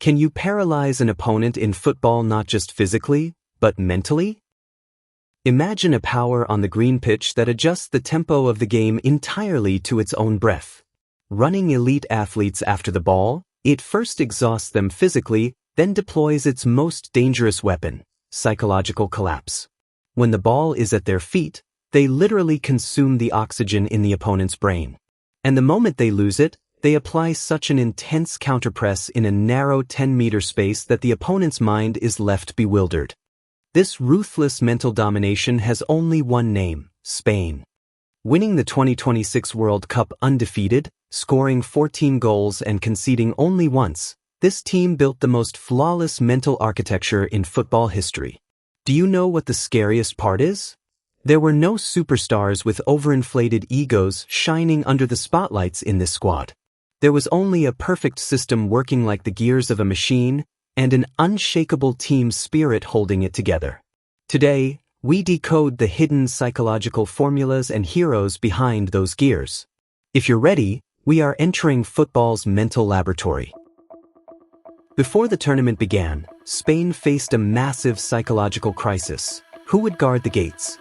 Can you paralyze an opponent in football not just physically, but mentally? Imagine a power on the green pitch that adjusts the tempo of the game entirely to its own breath. Running elite athletes after the ball, it first exhausts them physically, then deploys its most dangerous weapon, psychological collapse. When the ball is at their feet, they literally consume the oxygen in the opponent's brain. And the moment they lose it, they apply such an intense counterpress in a narrow 10-meter space that the opponent's mind is left bewildered. This ruthless mental domination has only one name: Spain. Winning the 2026 World Cup undefeated, scoring 14 goals and conceding only once, this team built the most flawless mental architecture in football history. Do you know what the scariest part is? There were no superstars with overinflated egos shining under the spotlights in this squad. There was only a perfect system working like the gears of a machine, and an unshakable team spirit holding it together. Today, we decode the hidden psychological formulas and heroes behind those gears. If you're ready, we are entering football's mental laboratory. Before the tournament began, Spain faced a massive psychological crisis. Who would guard the gates?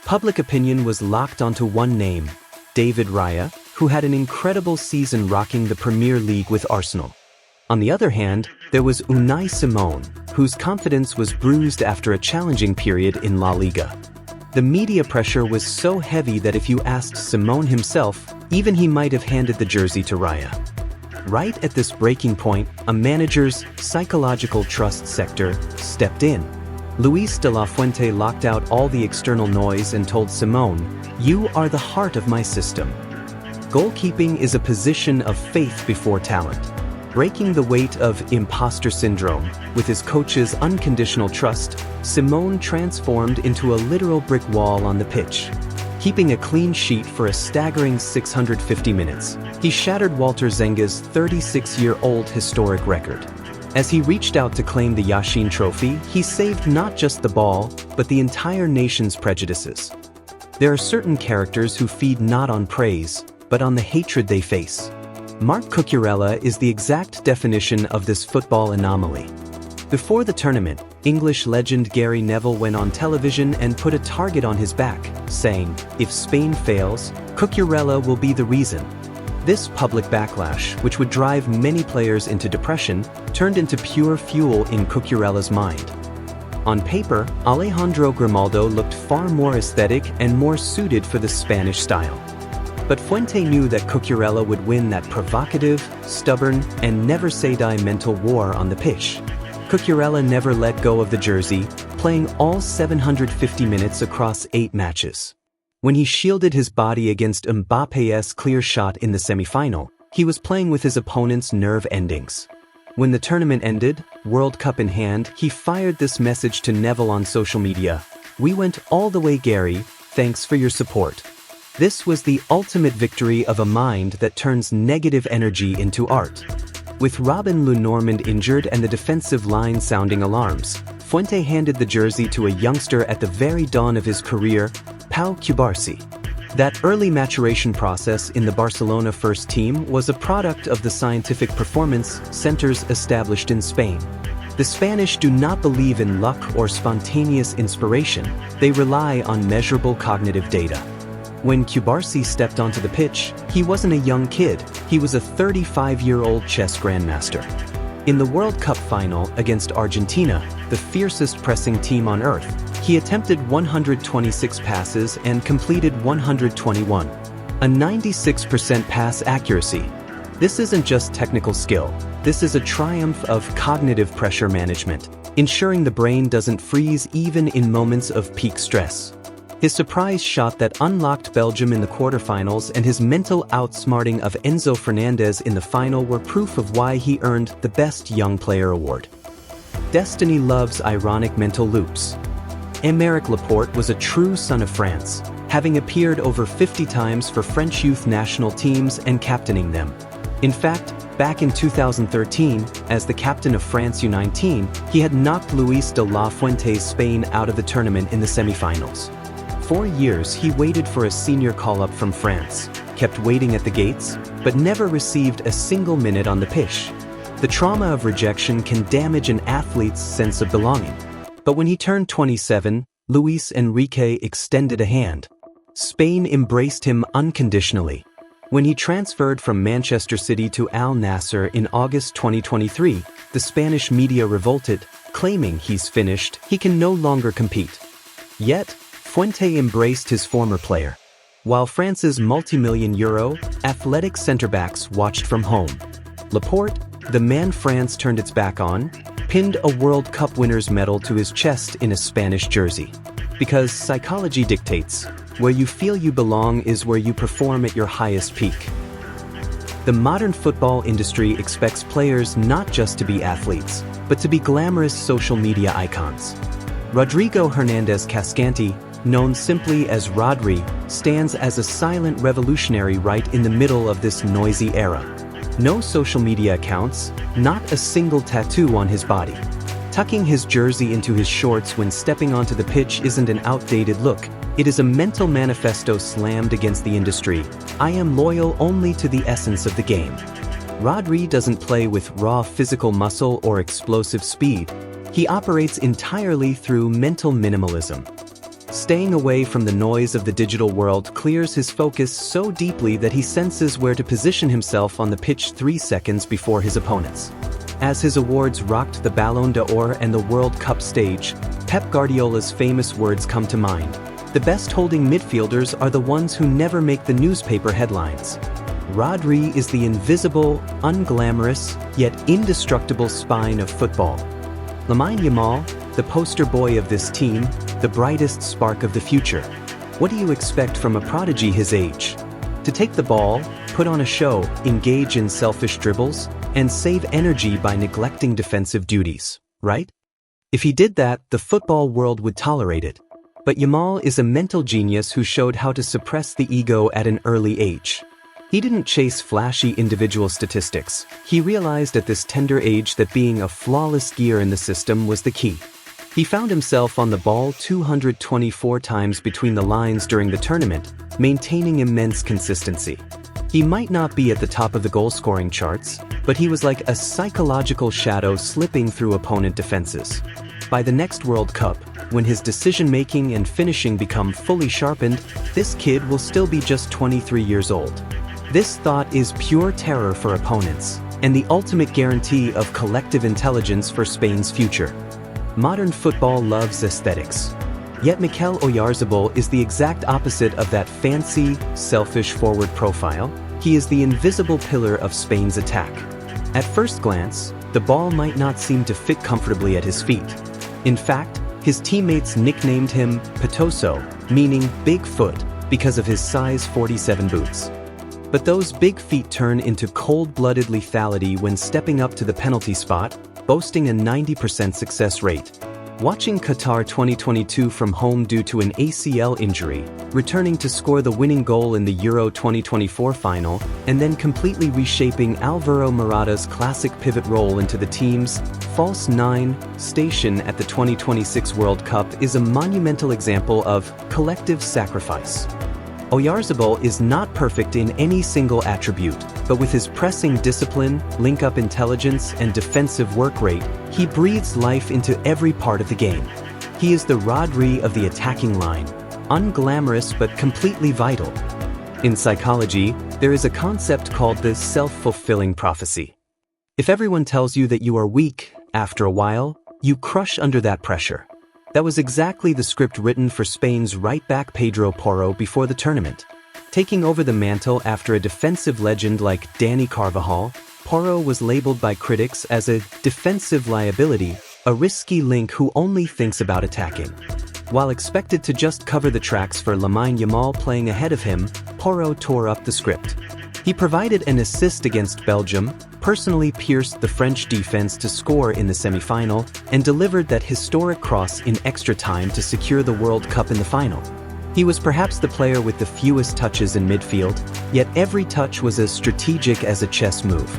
Public opinion was locked onto one name: David Raya, who had an incredible season rocking the Premier League with Arsenal. On the other hand, there was Unai Simón, whose confidence was bruised after a challenging period in La Liga. The media pressure was so heavy that if you asked Simón himself, even he might have handed the jersey to Raya. Right at this breaking point, a manager's psychological trust sector stepped in. Luis de la Fuente locked out all the external noise and told Simón, "You are the heart of my system." Goalkeeping is a position of faith before talent. Breaking the weight of Impostor Syndrome, with his coach's unconditional trust, Simón transformed into a literal brick wall on the pitch. Keeping a clean sheet for a staggering 650 minutes, he shattered Walter Zenga's 36-year-old historic record. As he reached out to claim the Yashin Trophy, he saved not just the ball, but the entire nation's prejudices. There are certain characters who feed not on praise, but on the hatred they face. Marc Cucurella is the exact definition of this football anomaly. Before the tournament, English legend Gary Neville went on television and put a target on his back, saying, "If Spain fails, Cucurella will be the reason." This public backlash, which would drive many players into depression, turned into pure fuel in Cucurella's mind. On paper, Alejandro Grimaldo looked far more aesthetic and more suited for the Spanish style. But Fuente knew that Cucurella would win that provocative, stubborn, and never-say-die mental war on the pitch. Cucurella never let go of the jersey, playing all 750 minutes across 8 matches. When he shielded his body against Mbappe's clear shot in the semi-final, he was playing with his opponent's nerve endings. When the tournament ended, World Cup in hand, he fired this message to Neville on social media: "We went all the way, Gary, thanks for your support." This was the ultimate victory of a mind that turns negative energy into art. With Robin Lenormand injured and the defensive line sounding alarms, Fuente handed the jersey to a youngster at the very dawn of his career, Pau Cubarsí. That early maturation process in the Barcelona first team was a product of the scientific performance centers established in Spain. The Spanish do not believe in luck or spontaneous inspiration, they rely on measurable cognitive data. When Cubarsí stepped onto the pitch, he wasn't a young kid, he was a 35-year-old chess grandmaster. In the World Cup final against Argentina, the fiercest pressing team on earth, he attempted 126 passes and completed 121. A 96% pass accuracy. This isn't just technical skill, this is a triumph of cognitive pressure management, ensuring the brain doesn't freeze even in moments of peak stress. His surprise shot that unlocked Belgium in the quarterfinals and his mental outsmarting of Enzo Fernandez in the final were proof of why he earned the Best Young Player award. Destiny loves ironic mental loops. Aymeric Laporte was a true son of France, having appeared over 50 times for French youth national teams and captaining them. In fact, back in 2013, as the captain of France U19, he had knocked Luis de la Fuente's Spain out of the tournament in the semifinals. 4 years he waited for a senior call-up from France, kept waiting at the gates, but never received a single minute on the pitch. The trauma of rejection can damage an athlete's sense of belonging. But when he turned 27, Luis Enrique extended a hand. Spain embraced him unconditionally. When he transferred from Manchester City to Al Nassr in August 2023, the Spanish media revolted, claiming he's finished, he can no longer compete. Yet, Fuente embraced his former player. While France's multi-million-euro, athletic centre-backs watched from home. Laporte, the man France turned its back on, pinned a World Cup winner's medal to his chest in a Spanish jersey. Because psychology dictates, where you feel you belong is where you perform at your highest peak. The modern football industry expects players not just to be athletes, but to be glamorous social media icons. Rodrigo Hernandez Cascante, known simply as Rodri, stands as a silent revolutionary right in the middle of this noisy era. No social media accounts, not a single tattoo on his body. Tucking his jersey into his shorts when stepping onto the pitch isn't an outdated look, it is a mental manifesto slammed against the industry. I am loyal only to the essence of the game. Rodri doesn't play with raw physical muscle or explosive speed. He operates entirely through mental minimalism. Staying away from the noise of the digital world clears his focus so deeply that he senses where to position himself on the pitch 3 seconds before his opponents. As his awards rocked the Ballon d'Or and the World Cup stage, Pep Guardiola's famous words come to mind. The best holding midfielders are the ones who never make the newspaper headlines. Rodri is the invisible, unglamorous, yet indestructible spine of football. Lamine Yamal, the poster boy of this team, the brightest spark of the future. What do you expect from a prodigy his age? To take the ball, put on a show, engage in selfish dribbles, and save energy by neglecting defensive duties, right? If he did that, the football world would tolerate it. But Yamal is a mental genius who showed how to suppress the ego at an early age. He didn't chase flashy individual statistics. He realized at this tender age that being a flawless gear in the system was the key. He found himself on the ball 224 times between the lines during the tournament, maintaining immense consistency. He might not be at the top of the goal-scoring charts, but he was like a psychological shadow slipping through opponent defenses. By the next World Cup, when his decision-making and finishing become fully sharpened, this kid will still be just 23 years old. This thought is pure terror for opponents, and the ultimate guarantee of collective intelligence for Spain's future. Modern football loves aesthetics. Yet Mikel Oyarzabal is the exact opposite of that fancy, selfish forward profile. He is the invisible pillar of Spain's attack. At first glance, the ball might not seem to fit comfortably at his feet. In fact, his teammates nicknamed him Petoso, meaning big foot, because of his size 47 boots. But those big feet turn into cold-blooded lethality when stepping up to the penalty spot, boasting a 90% success rate. Watching Qatar 2022 from home due to an ACL injury, returning to score the winning goal in the Euro 2024 final, and then completely reshaping Alvaro Morata's classic pivot role into the team's false nine station at the 2026 World Cup is a monumental example of collective sacrifice. Oyarzabal is not perfect in any single attribute, but with his pressing discipline, link-up intelligence, and defensive work rate, he breathes life into every part of the game. He is the Rodri of the attacking line, unglamorous but completely vital. In psychology, there is a concept called the self-fulfilling prophecy. If everyone tells you that you are weak, after a while, you crush under that pressure. That was exactly the script written for Spain's right-back Pedro Porro before the tournament. Taking over the mantle after a defensive legend like Dani Carvajal, Porro was labeled by critics as a defensive liability, a risky link who only thinks about attacking. While expected to just cover the tracks for Lamine Yamal playing ahead of him, Porro tore up the script. He provided an assist against Belgium, personally pierced the French defense to score in the semi-final, and delivered that historic cross in extra time to secure the World Cup in the final. He was perhaps the player with the fewest touches in midfield, yet every touch was as strategic as a chess move.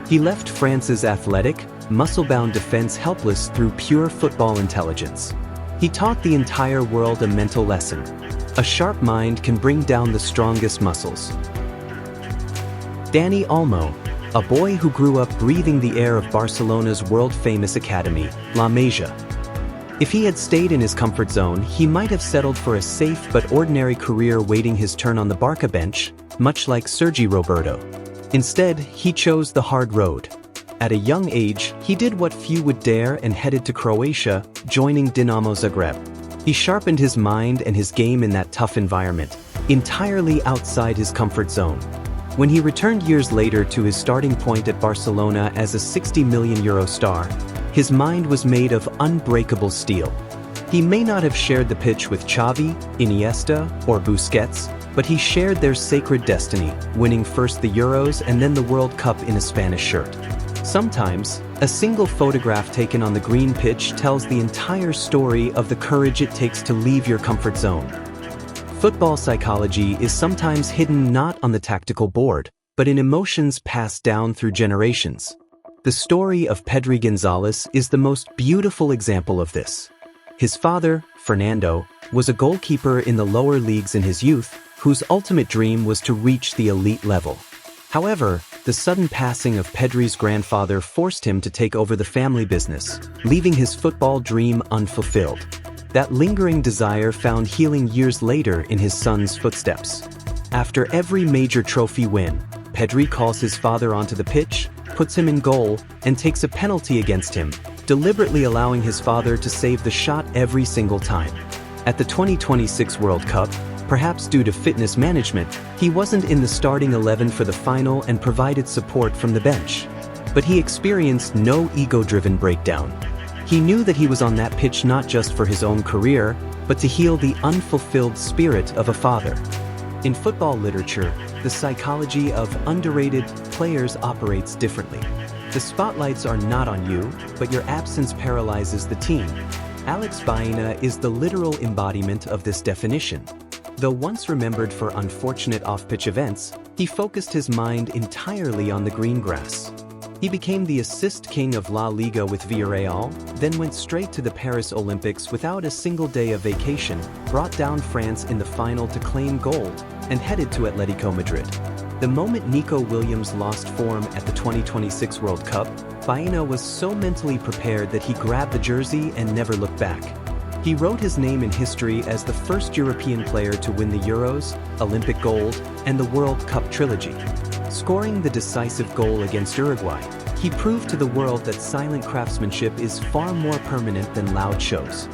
He left France's athletic, muscle-bound defense helpless through pure football intelligence. He taught the entire world a mental lesson. A sharp mind can bring down the strongest muscles. Dani Olmo, a boy who grew up breathing the air of Barcelona's world-famous academy, La Masia. If he had stayed in his comfort zone, he might have settled for a safe but ordinary career waiting his turn on the Barca bench, much like Sergi Roberto. Instead, he chose the hard road. At a young age, he did what few would dare and headed to Croatia, joining Dinamo Zagreb. He sharpened his mind and his game in that tough environment, entirely outside his comfort zone. When he returned years later to his starting point at Barcelona as a €60 million star, his mind was made of unbreakable steel. He may not have shared the pitch with Xavi, Iniesta, or Busquets, but he shared their sacred destiny, winning first the Euros and then the World Cup in a Spanish shirt. Sometimes, a single photograph taken on the green pitch tells the entire story of the courage it takes to leave your comfort zone. Football psychology is sometimes hidden not on the tactical board, but in emotions passed down through generations. The story of Pedri Gonzalez is the most beautiful example of this. His father, Fernando, was a goalkeeper in the lower leagues in his youth, whose ultimate dream was to reach the elite level. However, the sudden passing of Pedri's grandfather forced him to take over the family business, leaving his football dream unfulfilled. That lingering desire found healing years later in his son's footsteps. After every major trophy win, Pedri calls his father onto the pitch, puts him in goal, and takes a penalty against him, deliberately allowing his father to save the shot every single time. At the 2026 World Cup, perhaps due to fitness management, he wasn't in the starting 11 for the final and provided support from the bench. But he experienced no ego-driven breakdown. He knew that he was on that pitch not just for his own career, but to heal the unfulfilled spirit of a father. In football literature, the psychology of underrated players operates differently. The spotlights are not on you, but your absence paralyzes the team. Alex Baena is the literal embodiment of this definition. Though once remembered for unfortunate off-pitch events, he focused his mind entirely on the green grass. He became the assist king of La Liga with Villarreal, then went straight to the Paris Olympics without a single day of vacation, brought down France in the final to claim gold, and headed to Atletico Madrid. The moment Nico Williams lost form at the 2026 World Cup, Baena was so mentally prepared that he grabbed the jersey and never looked back. He wrote his name in history as the first European player to win the Euros, Olympic gold, and the World Cup trilogy. Scoring the decisive goal against Uruguay, he proved to the world that silent craftsmanship is far more permanent than loud shows.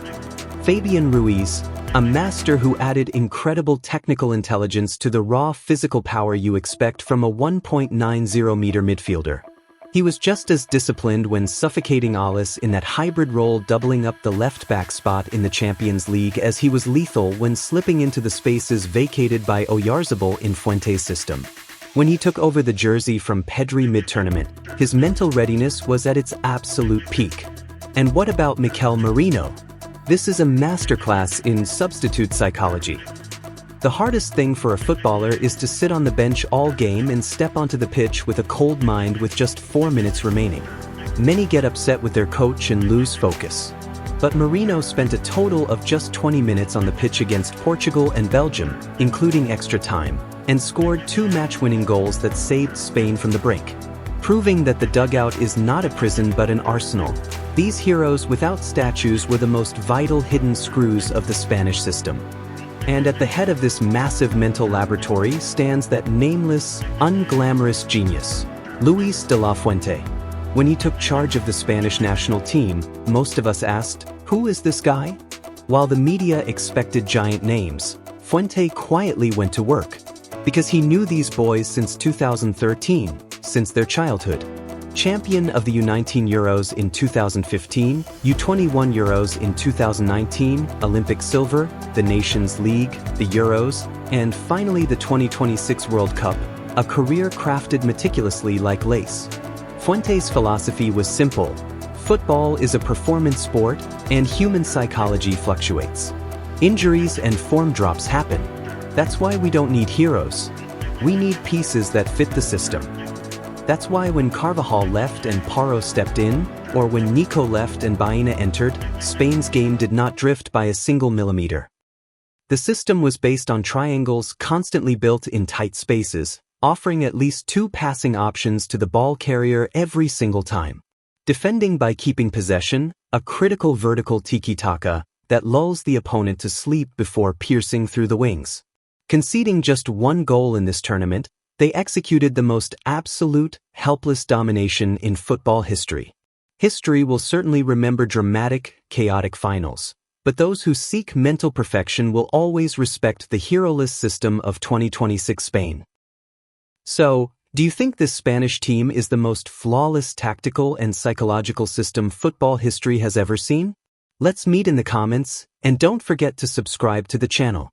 Fabian Ruiz, a master who added incredible technical intelligence to the raw physical power you expect from a 1.90-meter midfielder. He was just as disciplined when suffocating Alice in that hybrid role, doubling up the left-back spot in the Champions League, as he was lethal when slipping into the spaces vacated by Oyarzabal in Fuente's system. When he took over the jersey from Pedri mid-tournament, his mental readiness was at its absolute peak. And what about Mikel Merino? This is a masterclass in substitute psychology. The hardest thing for a footballer is to sit on the bench all game and step onto the pitch with a cold mind with just 4 minutes remaining. Many get upset with their coach and lose focus. But Merino spent a total of just 20 minutes on the pitch against Portugal and Belgium, including extra time, and scored 2 match-winning goals that saved Spain from the brink. Proving that the dugout is not a prison but an arsenal, these heroes without statues were the most vital hidden screws of the Spanish system. And at the head of this massive mental laboratory stands that nameless, unglamorous genius, Luis de la Fuente. When he took charge of the Spanish national team, most of us asked, "Who is this guy?" While the media expected giant names, Fuente quietly went to work. Because he knew these boys since 2013, since their childhood. Champion of the U19 Euros in 2015, U21 Euros in 2019, Olympic silver, the Nations League, the Euros, and finally the 2026 World Cup, a career crafted meticulously like lace. Fuente's philosophy was simple: football is a performance sport, and human psychology fluctuates. Injuries and form drops happen. That's why we don't need heroes. We need pieces that fit the system. That's why when Carvajal left and Paro stepped in, or when Nico left and Baena entered, Spain's game did not drift by a single millimeter. The system was based on triangles constantly built in tight spaces, offering at least 2 passing options to the ball carrier every single time. Defending by keeping possession, a critical vertical tiki-taka that lulls the opponent to sleep before piercing through the wings. Conceding just 1 goal in this tournament, they executed the most absolute, helpless domination in football history. History will certainly remember dramatic, chaotic finals, but those who seek mental perfection will always respect the Heroless System of 2026 Spain. So, do you think this Spanish team is the most flawless tactical and psychological system football history has ever seen? Let's meet in the comments, and don't forget to subscribe to the channel.